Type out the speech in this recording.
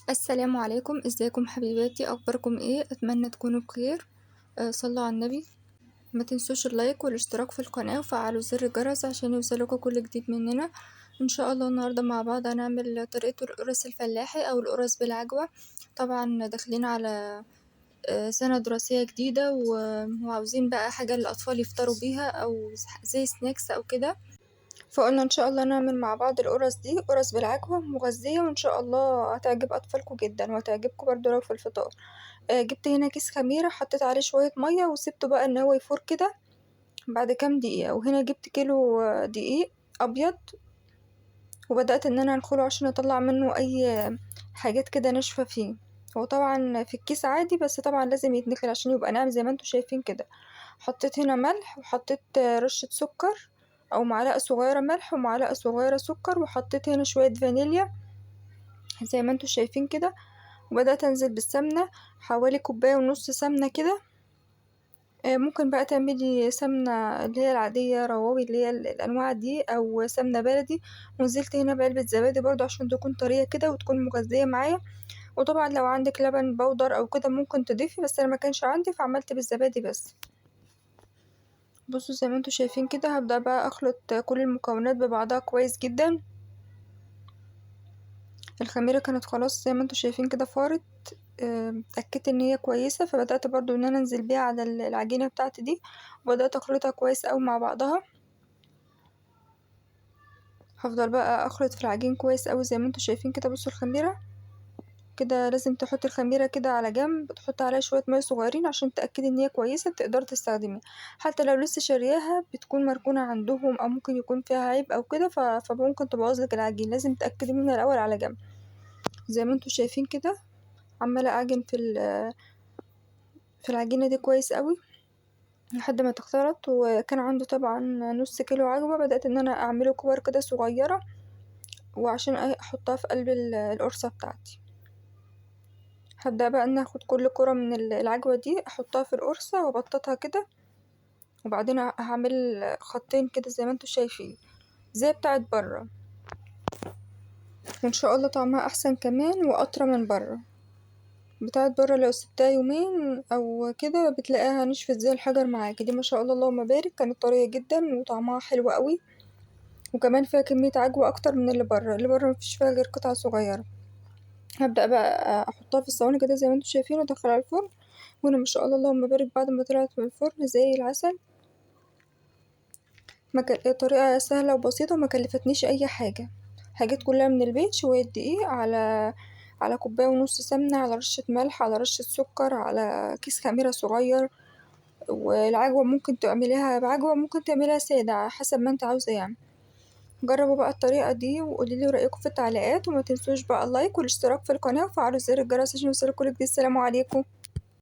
السلام عليكم، ازيكم حبيباتي؟ اخباركم ايه؟ اتمنى تكونوا بخير. صلوا على النبي. ما تنسوش اللايك والاشتراك في القناة وفعلوا زر الجرس عشان يوصلكوا كل جديد مننا. ان شاء الله النهاردة مع بعض هنعمل طريقة القرص الفلاحي او القرص بالعجوة. طبعا داخلين على سنة دراسية جديدة وعاوزين بقى حاجة للأطفال يفطروا بيها أو زي سناكس أو كده. فقلنا ان شاء الله نعمل مع بعض القرص دي، قرص بالعجوة مغذية وان شاء الله هتعجب اطفالكم جدا وهتعجبكم برضو لو في الفطار. جبت هنا كيس خميرة، حطيت عليه شوية مية وسبته بقى ان هو يفور كده بعد كام دقيقة. وهنا جبت كيلو دقيق ابيض، وبدأت ان انا انخله عشان اطلع منه اي حاجات كده ناشفة فيه. هو طبعا في الكيس عادي بس طبعا لازم يتنخل عشان يبقى ناعم زي ما انتوا شايفين كده. حطيت هنا ملح وحطيت رشة سكر او معلقة صغيرة ملح ومعلقة صغيرة سكر، وحطيت هنا شوية فانيليا زي ما انتوا شايفين كده. وبدأت انزل بالسمنة، حوالي كوباية ونص سمنة كده. ممكن بقى تعملي سمنة اللي هي العادية رواوي اللي هي الأنواع دي أو سمنة بلدي. ونزلت هنا بعلبة زبادي برضو عشان تكون طرية كده وتكون مغذية معايا. وطبعا لو عندك لبن بودر أو كده ممكن تضيفي، بس أنا ما كانش عندي فعملت بالزبادي بس. بصوا زي ما انتوا شايفين كده، هبدأ بقى أخلط كل المكونات ببعضها كويس جدا. الخميرة كانت خلاص زي ما انتوا شايفين كده فارت. اتأكدت ان هي كويسة، فبدأت برضو ان انا انزل بيها على العجينة بتاعتي دي، وبدأت اخلطها كويس اوي مع بعضها. هفضل بقى اخلط في العجين كويس اوي زي ما انتوا شايفين كده. بصوا الخميرة كده لازم تحطي الخميرة كده على جنب، تحطي عليها شوية مية صغيرين عشان تأكدي ان هي كويسة تقدري تستخدميها. حتى لو لسه شارياها بتكون مركونة عندهم او ممكن يكون فيها عيب او كده فممكن تبوظلك العجين، لازم تأكدي منها الاول على جنب. زي ما انتوا شايفين كده عمالة اعجن في العجينة دي كويس قوي لحد ما تختلط. وكان عندي طبعا نص كيلو عجوة، بدأت ان انا اعمله كور كده صغيرة وعشان احطها في قلب القرصة بتاعتي. هبدأ بقى ان اخد كل كرة من العجوة دي احطها في القرصة وابططها كده، وبعدين هعمل خطين كده زي ما انتوا شايفين زي بتاعت برا، وان شاء الله طعمها احسن كمان واطرى من برا. بتاعت برا لو سبتها يومين او كده بتلاقيها نشفت زي الحجر معاكي. دي ما شاء الله اللهم بارك كانت طرية جدا وطعمها حلو قوي، وكمان فيها كمية عجوة اكتر من اللي برا. اللي برا مفيش فيها غير قطعة صغيرة. هبدأ بقى احطها في الصواني كده زي ما انتوا شايفين وادخلها الفرن. وانا ما شاء الله اللهم بارك بعد ما طلعت من الفرن زي العسل. طريقة سهلة وبسيطة وما كلفتنيش اي حاجة. حاجات كلها من البيت، شوية دقيق على كوباية ونص سمنة على رشة ملح على رشة سكر على كيس خميرة صغير. والعجوة ممكن تعمليها بعجوة ممكن تعمليها سادة على حسب ما انت عاوزة يعني. جربوا بقى الطريقة دي وقوليلي رأيكم في التعليقات، وما تنسوش بقى اللايك والاشتراك في القناة وفعلوا زر الجرس عشان يوصلك كل جديد. السلام عليكم.